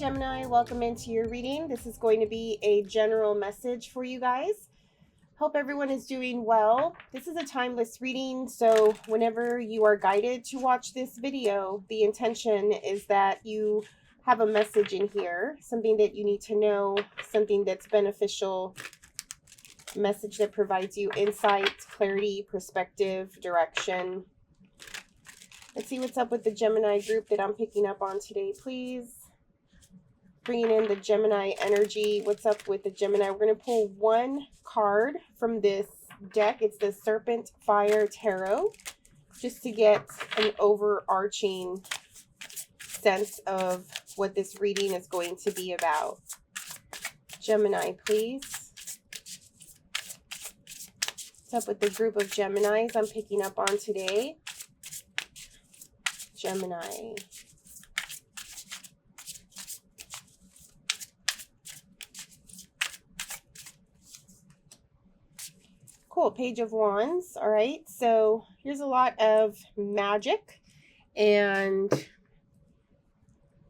Gemini, welcome into your reading. This is going to be a general message for you guys. Hope everyone is doing well. This is a timeless reading, so whenever you are guided to watch this video, the intention is that you have a message in here, something that you need to know, something that's beneficial, a message that provides you insight, clarity, perspective, direction. Let's see what's up with the Gemini group that I'm picking up on today, please. Bringing in the Gemini energy. What's up with the Gemini? We're going to pull one card from this deck. It's the Serpent Fire Tarot, just to get an overarching sense of what this reading is going to be about. Gemini, please. What's up with the group of Geminis I'm picking up on today? Gemini. Cool, Page of Wands. All right, so here's a lot of magic and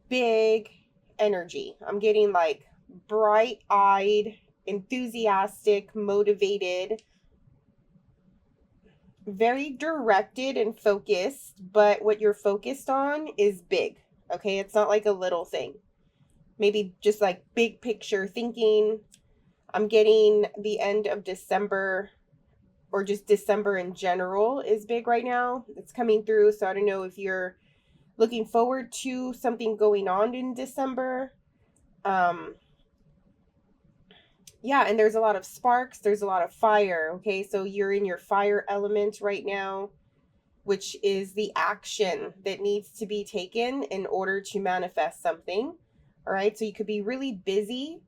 big energy. I'm getting like bright-eyed, enthusiastic, motivated, very directed and focused, but what you're focused on is big, okay? It's not like a little thing. Maybe just like big picture thinking. I'm getting the end of December, or just December in general is big right now. It's coming through, so I don't know if you're looking forward to something going on in December. Yeah, and there's a lot of sparks, there's a lot of fire, okay? So you're in your fire element right now, which is the action that needs to be taken in order to manifest something, all right? So you could be really busy.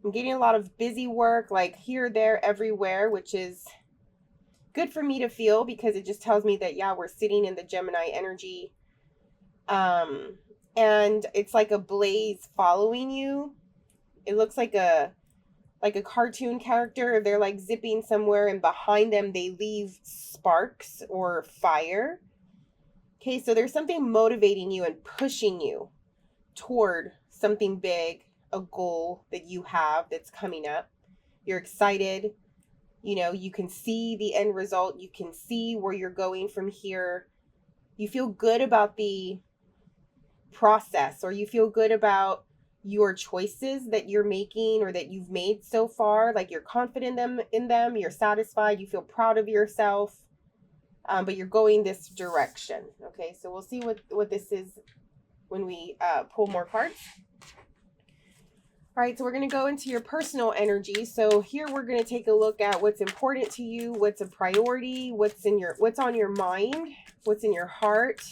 I'm getting a lot of busy work, like here, there, everywhere, which is good for me to feel because it just tells me that, yeah, we're sitting in the Gemini energy. And it's like a blaze following you. It looks like a cartoon character. They're like zipping somewhere and behind them they leave sparks or fire. Okay, so there's something motivating you and pushing you toward something big, a goal that you have that's coming up. You're excited. You know, you can see the end result. You can see where you're going from here. You feel good about the process, or you feel good about your choices that you're making or that you've made so far. Like you're confident in them, you're satisfied, you feel proud of yourself, but you're going this direction. Okay, so we'll see what this is when we pull more cards. All right, so we're going to go into your personal energy. So here we're going to take a look at what's important to you, what's a priority, what's on your mind, what's in your heart.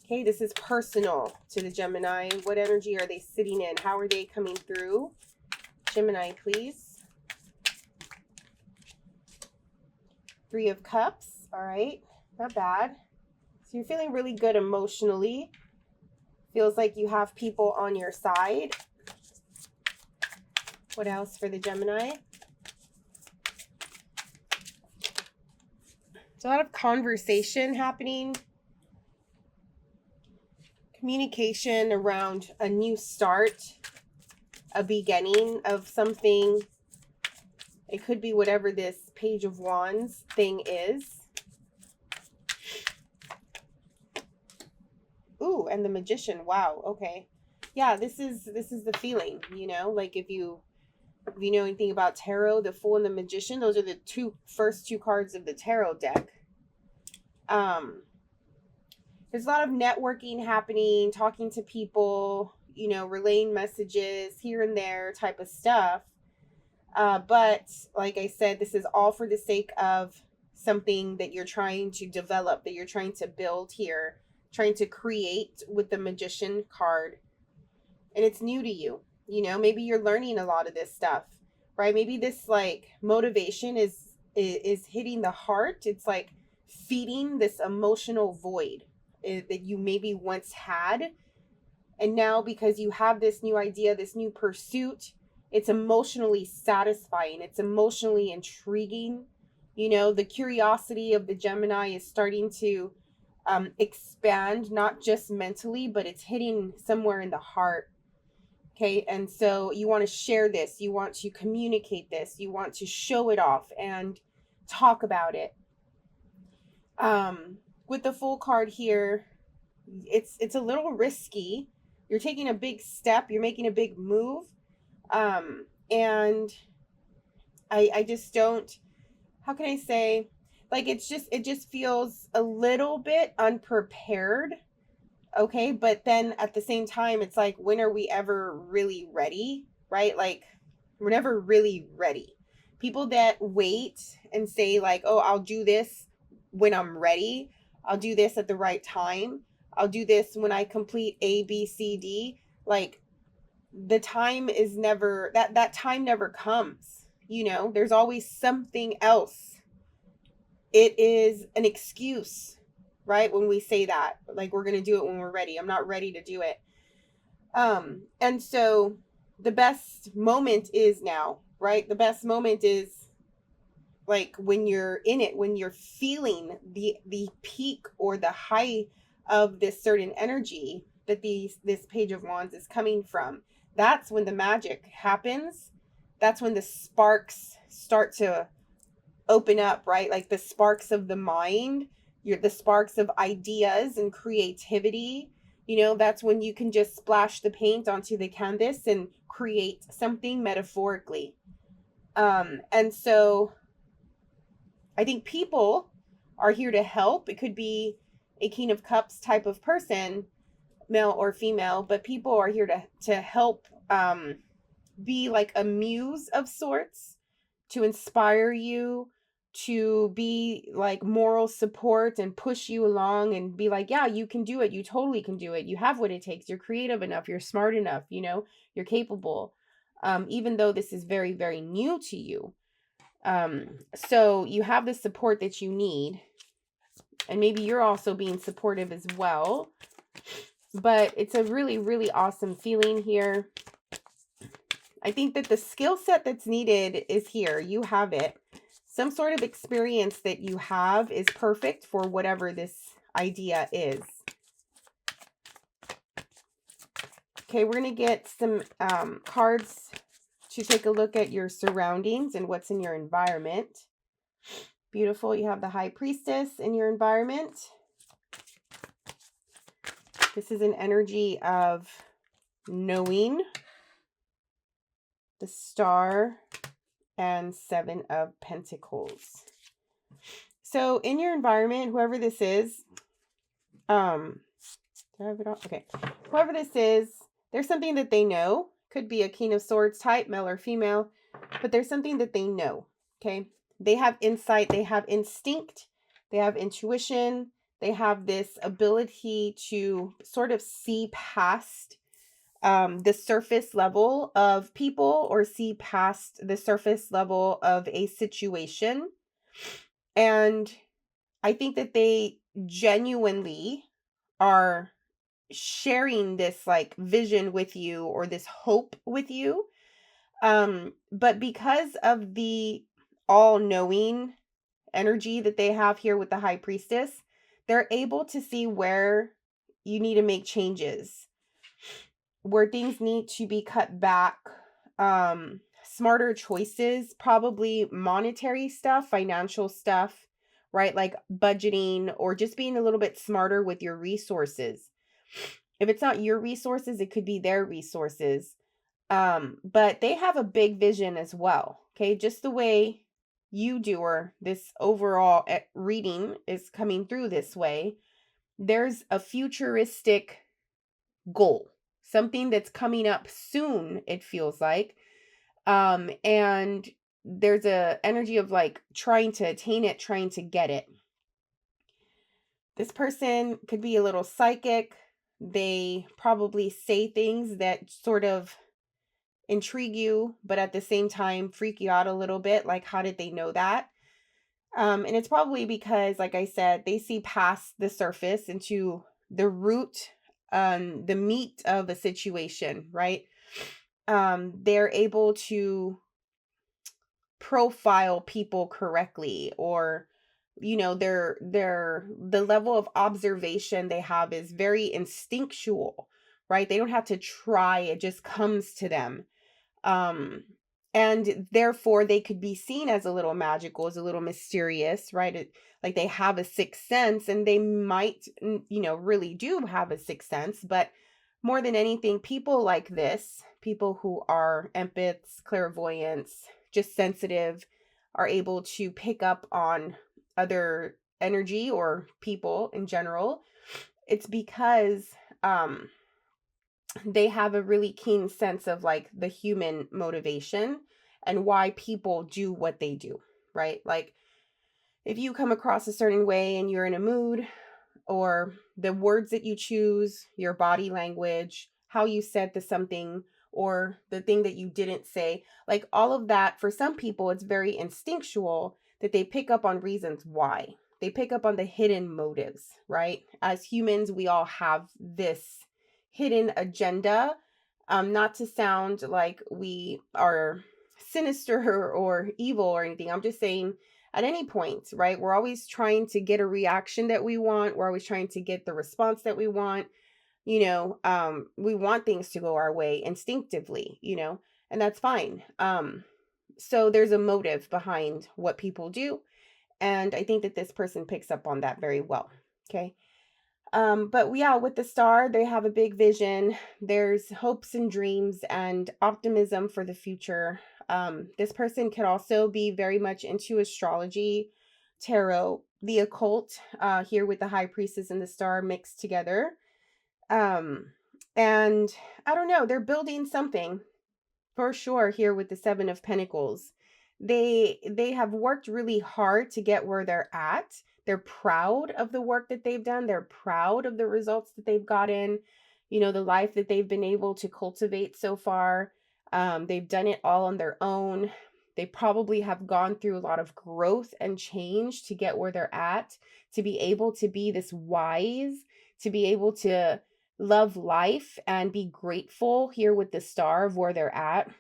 Okay, this is personal to the Gemini. What energy are they sitting in? How are they coming through? Gemini, please. Three of Cups. All right, not bad. So you're feeling really good emotionally. Feels like you have people on your side. What else for the Gemini? There's a lot of conversation happening. Communication around a new start, a beginning of something. It could be whatever this Page of Wands thing is. Ooh, and the Magician. Wow, okay. Yeah, this is the feeling, you know, like if you know anything about tarot, the Fool and the Magician, those are the first two cards of the tarot deck. There's a lot of networking happening, talking to people, you know, relaying messages here and there type of stuff. But like I said, this is all for the sake of something that you're trying to develop, that you're trying to build here, trying to create with the Magician card. And it's new to you. You know, maybe you're learning a lot of this stuff, right? Maybe this like motivation is hitting the heart. It's like feeding this emotional void that you maybe once had. And now because you have this new idea, this new pursuit, it's emotionally satisfying. It's emotionally intriguing. You know, the curiosity of the Gemini is starting to expand, not just mentally, but it's hitting somewhere in the heart. Okay. And so you want to share this, you want to communicate this, you want to show it off and talk about it. With the Fool card here, it's a little risky. You're taking a big step, you're making a big move. And I just don't, how can I say, like, it just feels a little bit unprepared. Okay, but then at the same time, it's like, when are we ever really ready, right? Like, we're never really ready. People that wait and say, like, oh, I'll do this when I'm ready, I'll do this at the right time, I'll do this when I complete A, B, C, D, like, the time is never, that time never comes. There's always something else. It is an excuse, right? When we say that, like, we're going to do it when we're ready. I'm not ready to do it. And so the best moment is now, right? The best moment is like when you're in it, when you're feeling the peak or the height of this certain energy that this Page of Wands is coming from. That's when the magic happens. That's when the sparks start to open up, right? Like the sparks of the mind, the sparks of ideas and creativity. That's when you can just splash the paint onto the canvas and create something metaphorically. And so I think people are here to help. It could be a King of Cups type of person, male or female, but people are here to help, be like a muse of sorts, to inspire you, to be like moral support and push you along and be like, yeah, you can do it. You totally can do it. You have what it takes. You're creative enough. You're smart enough. You're capable. Even though this is very, very new to you. So you have the support that you need. And maybe you're also being supportive as well. But it's a really, really awesome feeling here. I think that the skill set that's needed is here. You have it. Some sort of experience that you have is perfect for whatever this idea is. Okay, we're going to get some cards to take a look at your surroundings and what's in your environment. Beautiful. You have the High Priestess in your environment. This is an energy of knowing. The Star and Seven of Pentacles. So in your environment, whoever this is, do I have it all? Okay. Whoever this is, there's something that they know. Could be a King of Swords type, male or female, but there's something that they know. Okay. They have insight, they have instinct, they have intuition, they have this ability to sort of see past the surface level of people, or see past the surface level of a situation. And I think that they genuinely are sharing this like vision with you, or this hope with you. But because of the all-knowing energy that they have here with the High Priestess, they're able to see where you need to make changes, where things need to be cut back, smarter choices, probably monetary stuff, financial stuff, right? Like budgeting, or just being a little bit smarter with your resources. If it's not your resources, it could be their resources. But they have a big vision as well. Okay. Just the way you do, or this overall reading is coming through this way. There's a futuristic goal, something that's coming up soon, it feels like. And there's a energy of like trying to attain it, trying to get it. This person could be a little psychic. They probably say things that sort of intrigue you, but at the same time freak you out a little bit. Like, how did they know that? And it's probably because, like I said, they see past the surface into the root, the meat of a situation, right? They're able to profile people correctly, or the level of observation they have is very instinctual, right? They don't have to try. It just comes to them. And therefore they could be seen as a little magical, as a little mysterious, right? Like they have a sixth sense, and they might, really do have a sixth sense. But more than anything, people like this, people who are empaths, clairvoyants, just sensitive, are able to pick up on other energy or people in general. It's because they have a really keen sense of like the human motivation and why people do what they do, right? Like if you come across a certain way and you're in a mood, or the words that you choose, your body language, how you said to something, or the thing that you didn't say, like all of that, for some people, it's very instinctual that they pick up on reasons why. They pick up on the hidden motives, right? As humans, we all have this hidden agenda. Not to sound like we are sinister or evil or anything. I'm just saying at any point, right? We're always trying to get a reaction that we want. We're always trying to get the response that we want. We want things to go our way instinctively, and that's fine. So there's a motive behind what people do. And I think that this person picks up on that very well. Okay. But yeah, with the star, they have a big vision. There's hopes and dreams and optimism for the future. This person could also be very much into astrology, tarot, the occult, here with the high priestess and the star mixed together. And I don't know, they're building something for sure here with the Seven of Pentacles. They have worked really hard to get where they're at. They're proud of the work that they've done. They're proud of the results that they've gotten, the life that they've been able to cultivate so far. They've done it all on their own. They probably have gone through a lot of growth and change to get where they're at, to be able to be this wise, to be able to love life and be grateful here with the star of where they're at.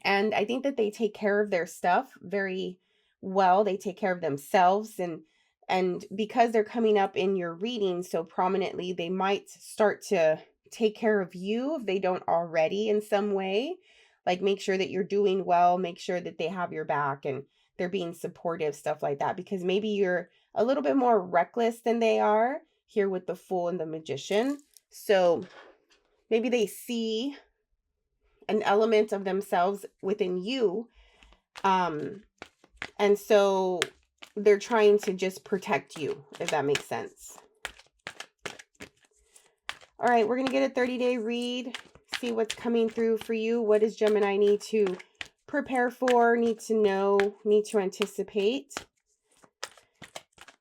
And I think that they take care of their stuff very well. They take care of themselves, and because they're coming up in your reading so prominently, they might start to take care of you if they don't already in some way. Like make sure that you're doing well, make sure that they have your back and they're being supportive, stuff like that, because maybe you're a little bit more reckless than they are here with the Fool and the Magician. So maybe they see an element of themselves within you. And so they're trying to just protect you, if that makes sense. All right, we're going to get a 30-day read, see what's coming through for you. What does Gemini need to prepare for, need to know, need to anticipate?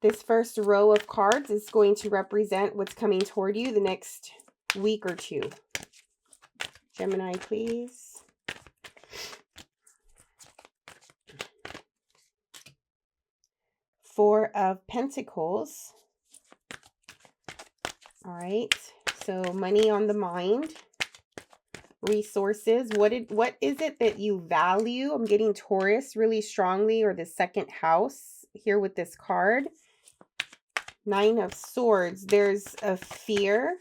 This first row of cards is going to represent what's coming toward you the next week or two. Gemini, please. Four of Pentacles. All right. So money on the mind. Resources. What is it that you value? I'm getting Taurus really strongly, or the second house here with this card. Nine of Swords. There's a fear.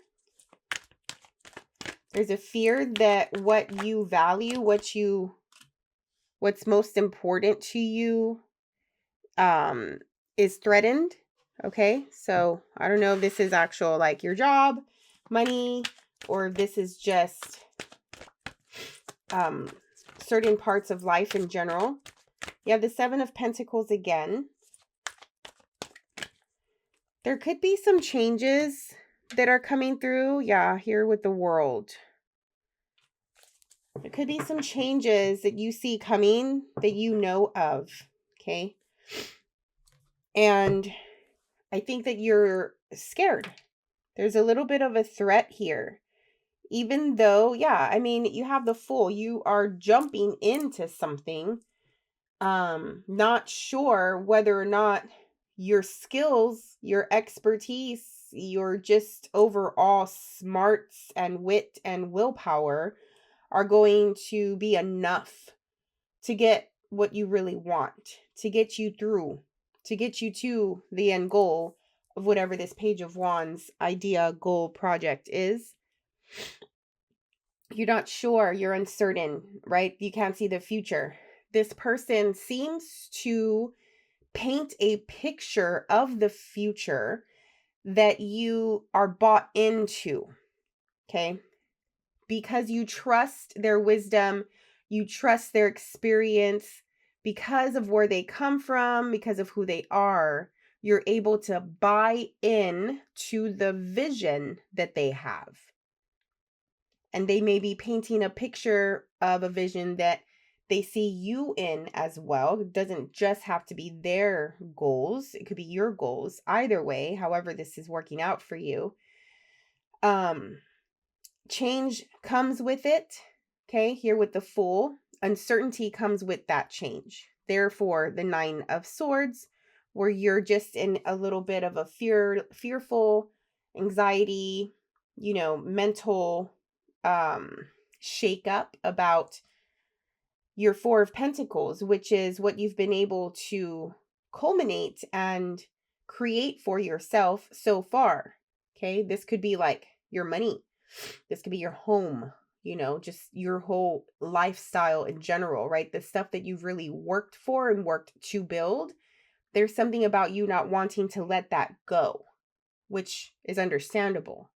There's a fear that what you value, what's most important to you, is threatened. Okay, so I don't know if this is actual like your job, money, or if this is just certain parts of life in general. You have the Seven of Pentacles again. There could be some changes that are coming through. Yeah, here with the World. There could be some changes that you see coming that you know of. Okay. And I think that you're scared. There's a little bit of a threat here. Even though, yeah, I mean, you have the Fool. You are jumping into something. Not sure whether or not your skills, your expertise, your just overall smarts and wit and willpower are going to be enough to get what you really want, to get you through, to get you to the end goal of whatever this Page of Wands idea, goal, project is. You're not sure, you're uncertain, right? You can't see the future. This person seems to paint a picture of the future that you are bought into, okay? Because you trust their wisdom, you trust their experience, because of where they come from, because of who they are, you're able to buy in to the vision that they have. And they may be painting a picture of a vision that they see you in as well. It doesn't just have to be their goals. It could be your goals. Either way, however this is working out for you. Change comes with it. Okay, here with the Fool. Uncertainty comes with that change. Therefore, the Nine of Swords, where you're just in a little bit of a fearful, anxiety, mental shake up about your Four of Pentacles, which is what you've been able to culminate and create for yourself so far. Okay, this could be like your money. This could be your home, just your whole lifestyle in general, right? The stuff that you've really worked for and worked to build. There's something about you not wanting to let that go, which is understandable.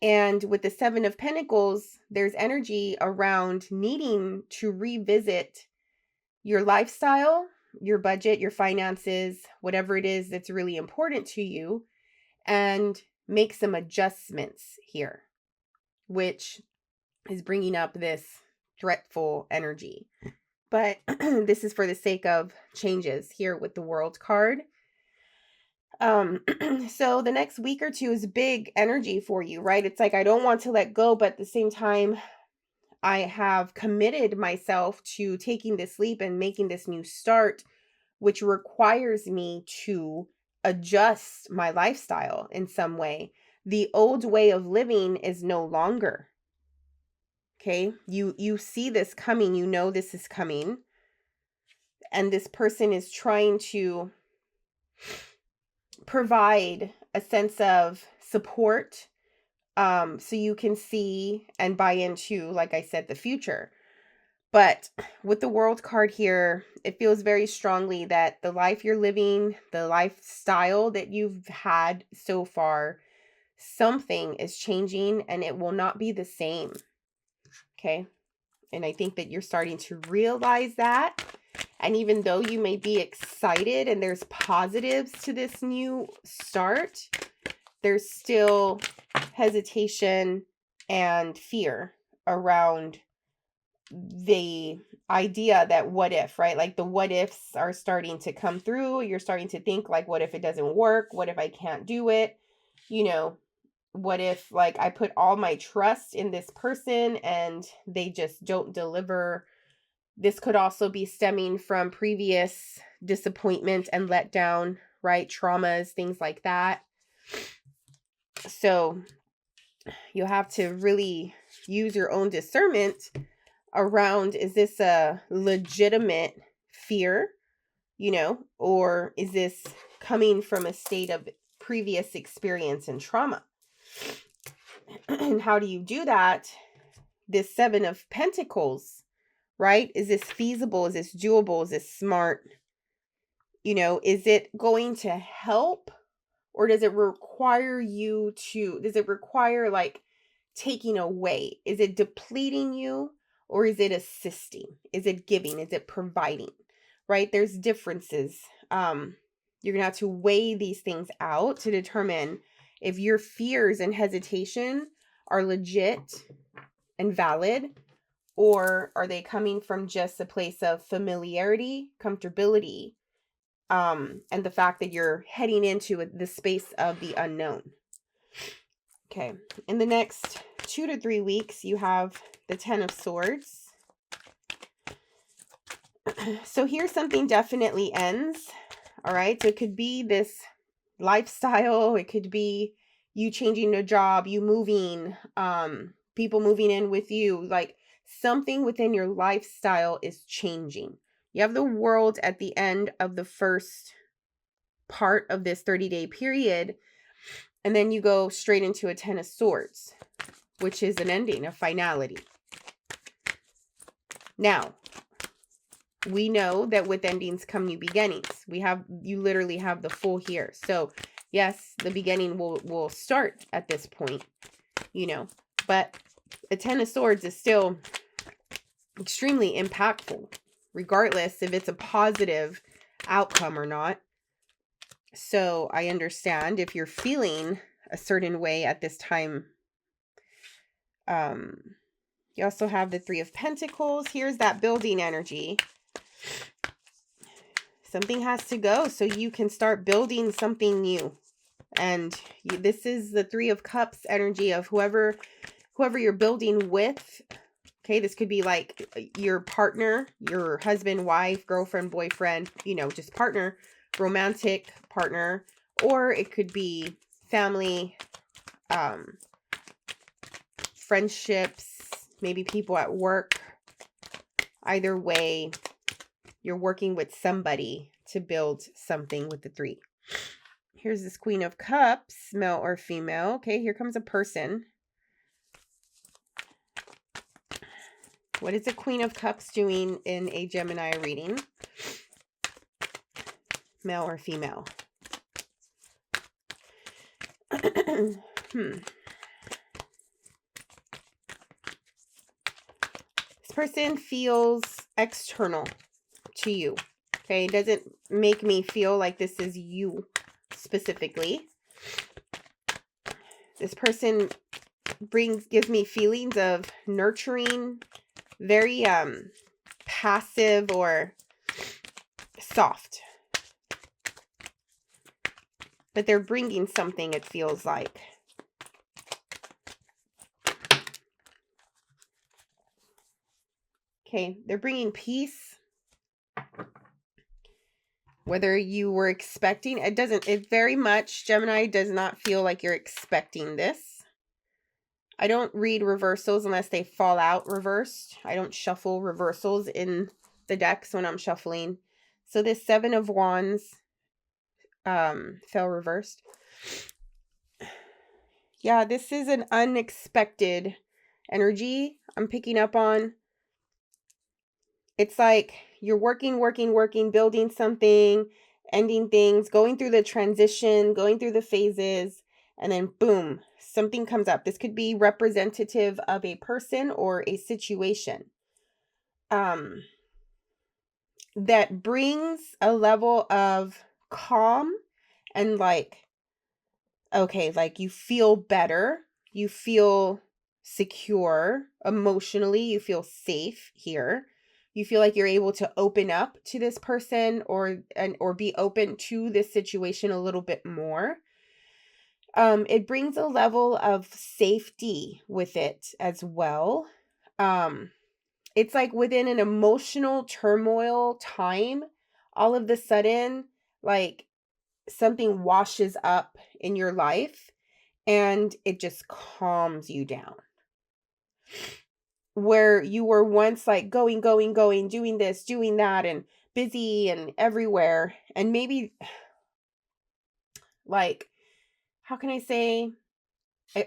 And with the Seven of Pentacles, there's energy around needing to revisit your lifestyle, your budget, your finances, whatever it is that's really important to you, and make some adjustments here, which is bringing up this threatful energy. But this is for the sake of changes here with the World card. So the next week or two is big energy for you, right? It's like, I don't want to let go, but at the same time, I have committed myself to taking this leap and making this new start, which requires me to adjust my lifestyle in some way. The old way of living is no longer. Okay? You see this coming, this is coming. And this person is trying to provide a sense of support, so you can see and buy into, like I said, the future. But with the World card here, it feels very strongly that the life you're living, the lifestyle that you've had so far, something is changing and it will not be the same. Okay? And I think that you're starting to realize that. And even though you may be excited and there's positives to this new start, there's still hesitation and fear around the idea that what if, right? Like the what ifs are starting to come through. You're starting to think like, what if it doesn't work? What if I can't do it? What if like I put all my trust in this person and they just don't deliver? This could also be stemming from previous disappointment and letdown, right? Traumas, things like that. So you'll have to really use your own discernment around, is this a legitimate fear, or is this coming from a state of previous experience and trauma? And how do you do that? This Seven of Pentacles, right? Is this feasible? Is this doable? Is this smart? Is it going to help? Or does it require like taking away? Is it depleting you? Or is it assisting? Is it giving? Is it providing? Right? There's differences. You're going to have to weigh these things out to determine if your fears and hesitation are legit and valid, or are they coming from just a place of familiarity, comfortability, and the fact that you're heading into the space of the unknown. Okay, in the next 2 to 3 weeks, you have the Ten of Swords. So here something definitely ends, all right? So it could be this lifestyle. It could be you changing a job, you moving, people moving in with you. Like something within your lifestyle is changing. You have the World at the end of the first part of this 30-day period. And then you go straight into a 10 of Swords, which is an ending, a finality. Now, we know that with endings come new beginnings. You literally have the full here. So yes, the beginning will start at this point, you know, but the 10 of Swords is still extremely impactful, regardless if it's a positive outcome or not. So I understand if you're feeling a certain way at this time. You also have the 3 of Pentacles. Here's that building energy. Something has to go so you can start building something new. And this is the 3 of Cups energy of whoever you're building with. Okay, this could be like your partner, your husband, wife, girlfriend, boyfriend, you know, just partner, romantic partner, or it could be family, friendships, maybe people at work. Either way, you're working with somebody to build something with the 3. Here's this Queen of Cups, male or female. Okay, here comes a person. What is the Queen of Cups doing in a Gemini reading? Male or female? This person feels external to you. Okay, it doesn't make me feel like this is you specifically. This person gives me feelings of nurturing, very passive or soft. But they're bringing something, it feels like. Okay, they're bringing peace. Whether you were expecting, it very much, Gemini does not feel like you're expecting this. I don't read reversals unless they fall out reversed. I don't shuffle reversals in the decks when I'm shuffling. So this 7 of Wands fell reversed. Yeah, this is an unexpected energy I'm picking up on. It's like you're working, building something, ending things, going through the transition, going through the phases, and then boom, something comes up. This could be representative of a person or a situation that brings a level of calm and like, okay, like you feel better, you feel secure emotionally, you feel safe here. You feel like you're able to open up to this person or be open to this situation a little bit more. It brings a level of safety with it as well. It's like within an emotional turmoil time, all of the sudden, like something washes up in your life and it just calms you down. Where you were once like going, doing this, doing that, and busy and everywhere. And maybe like, how can I say,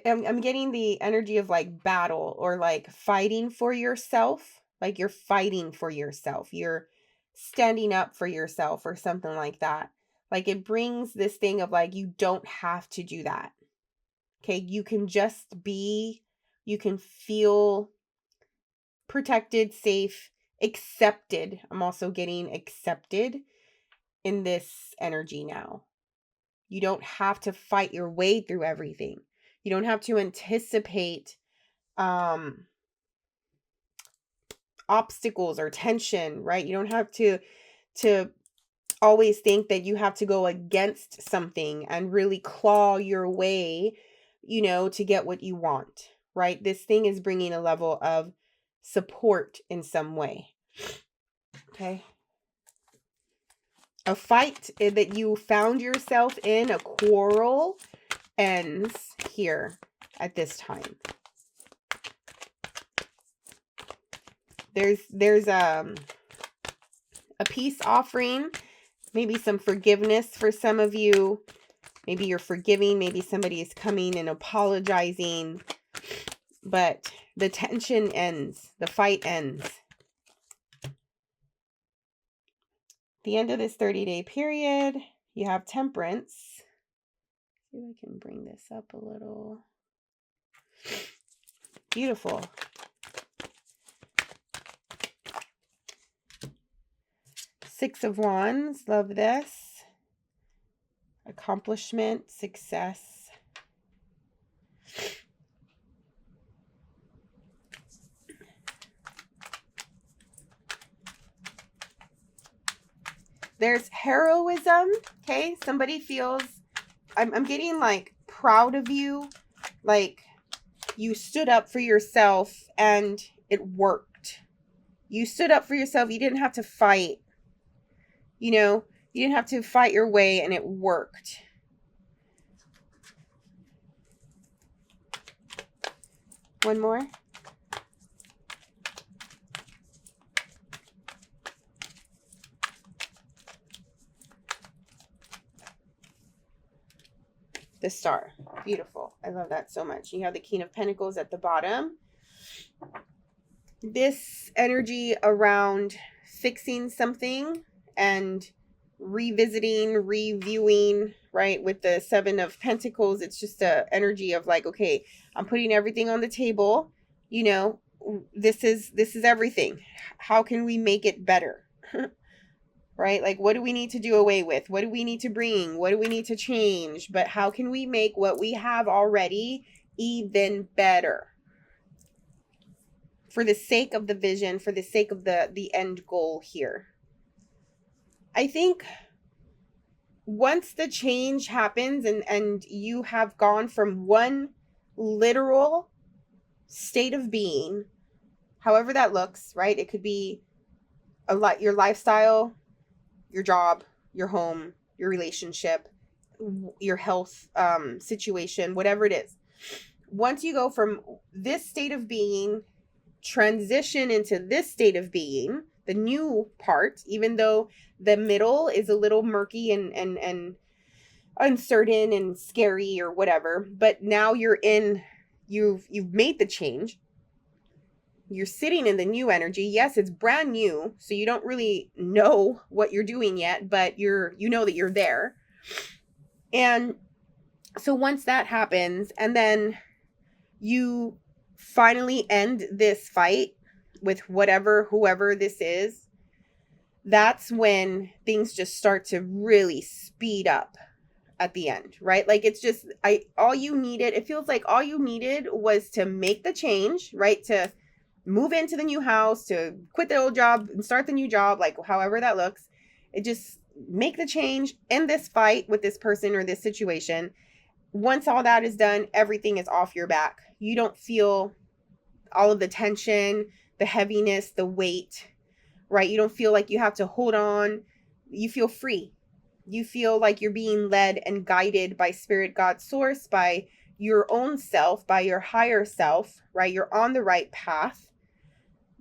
I'm getting the energy of like battle or like fighting for yourself. Like you're fighting for yourself. You're standing up for yourself or something like that. Like it brings this thing of like, you don't have to do that. Okay. You can just be, you can feel protected, safe, accepted. I'm also getting accepted in this energy now. You don't have to fight your way through everything. You don't have to anticipate obstacles or tension, right? You don't have to always think that you have to go against something and really claw your way, you know, to get what you want, right? This thing is bringing a level of support in some way. Okay. A fight that you found yourself in, a quarrel, ends here at this time. There's a peace offering, maybe some forgiveness for some of you. Maybe you're forgiving. Maybe somebody is coming and apologizing. But the tension ends. The fight ends. The end of this 30-day period, you have Temperance. See if I can bring this up a little. Beautiful. Six of Wands. Love this. Accomplishment, success. There's heroism. Okay. Somebody feels, I'm getting like proud of you. Like you stood up for yourself and it worked. You stood up for yourself. You didn't have to fight. You know, you didn't have to fight your way and it worked. One more. The Star. Beautiful. I love that so much. You have the King of Pentacles at the bottom. This energy around fixing something and revisiting, reviewing, right? With the Seven of Pentacles, it's just a energy of like, okay, I'm putting everything on the table. You know, this is everything. How can we make it better? Right? Like, what do we need to do away with? What do we need to bring? What do we need to change? But how can we make what we have already even better? For the sake of the vision, for the sake of the end goal here. I think once the change happens and you have gone from one literal state of being, however that looks, right? It could be a lot, your lifestyle, your job, your home, your relationship, your health situation, whatever it is. Once you go from this state of being, transition into this state of being, the new part, even though the middle is a little murky and uncertain and scary or whatever, but now you're in, you've made the change. You're sitting in the new energy. Yes, it's brand new, so you don't really know what you're doing yet, but you know that you're there. And so once that happens, and then you finally end this fight with whoever this is, that's when things just start to really speed up at the end, right? Like it's just, all you needed, it feels like all you needed was to make the change, right? To move into the new house, to quit the old job and start the new job, like however that looks. It just make the change, end this fight with this person or this situation. Once all that is done, everything is off your back. You don't feel all of the tension, the heaviness, the weight, right? You don't feel like you have to hold on. You feel free. You feel like you're being led and guided by Spirit, God, Source, by your own self, by your higher self, right? You're on the right path.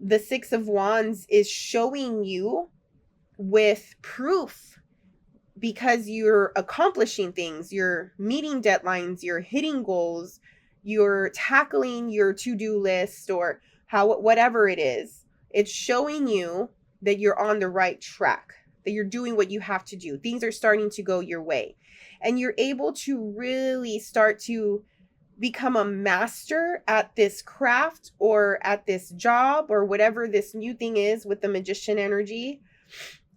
The Six of Wands is showing you with proof, because you're accomplishing things, you're meeting deadlines, you're hitting goals, you're tackling your to-do list or whatever it is. It's showing you that you're on the right track, that you're doing what you have to do. Things are starting to go your way. And you're able to really start to become a master at this craft or at this job or whatever this new thing is with the Magician energy.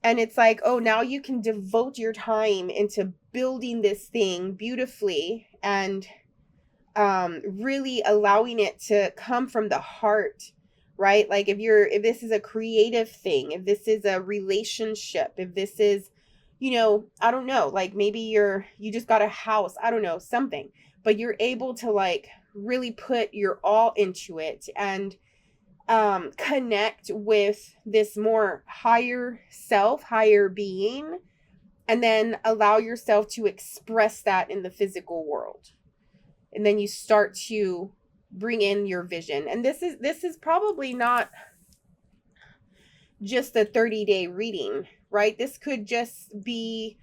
And it's like, oh, now you can devote your time into building this thing beautifully and really allowing it to come from the heart, right? Like if this is a creative thing, if this is a relationship, if this is, I don't know, like maybe you just got a house, I don't know, something, but you're able to like really put your all into it and connect with this more higher self, higher being, and then allow yourself to express that in the physical world. And then you start to bring in your vision. And this is probably not just a 30-day reading, right? This could just be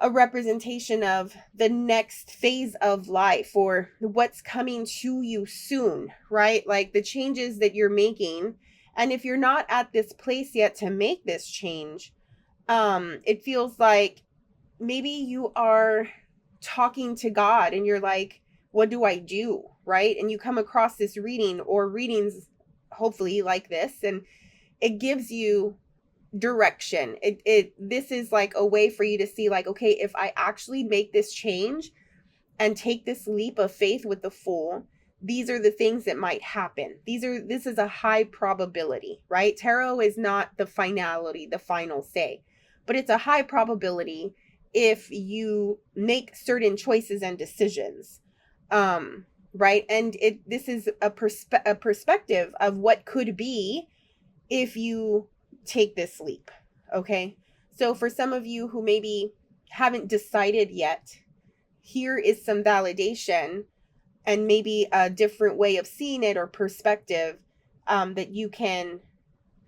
a representation of the next phase of life or what's coming to you soon, right? Like the changes that you're making. And if you're not at this place yet to make this change, it feels like maybe you are talking to God and you're like, what do I do? Right? And you come across this reading or readings, hopefully like this, and it gives you direction. This is like a way for you to see like, okay, if I actually make this change and take this leap of faith with the Fool, these are the things that might happen. This is a high probability, right? Tarot is not the finality, the final say, but it's a high probability if you make certain choices and decisions. Right? And this is a perspective of what could be if you take this leap. Okay? So for some of you who maybe haven't decided yet, here is some validation and maybe a different way of seeing it or perspective that you can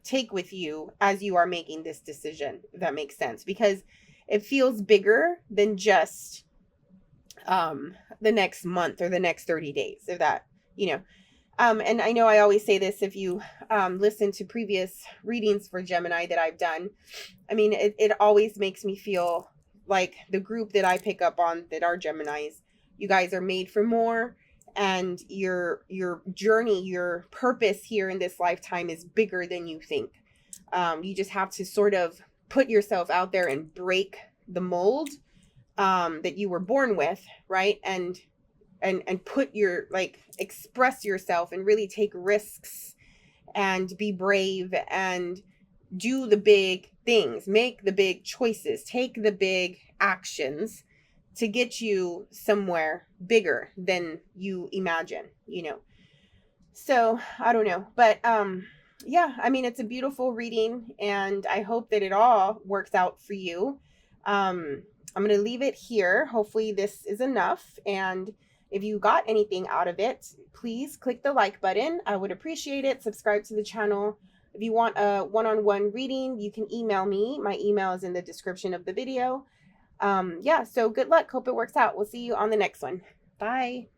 take with you as you are making this decision, if that makes sense, because it feels bigger than just the next month or the next 30 days, if that, and I know I always say this, if you listen to previous readings for Gemini that I've done, I mean, it always makes me feel like the group that I pick up on that are Geminis, you guys are made for more, and your journey, your purpose here in this lifetime is bigger than you think. You just have to sort of put yourself out there and break the mold that you were born with, right? And put your, like, express yourself and really take risks and be brave and do the big things, make the big choices, take the big actions to get you somewhere bigger than you imagine, So I don't know, but yeah, I mean, it's a beautiful reading and I hope that it all works out for you. I'm going to leave it here. Hopefully this is enough. And if you got anything out of it, please click the like button. I would appreciate it. Subscribe to the channel. If you want a one-on-one reading, you can email me. My email is in the description of the video. Yeah, so good luck. Hope it works out. We'll see you on the next one. Bye.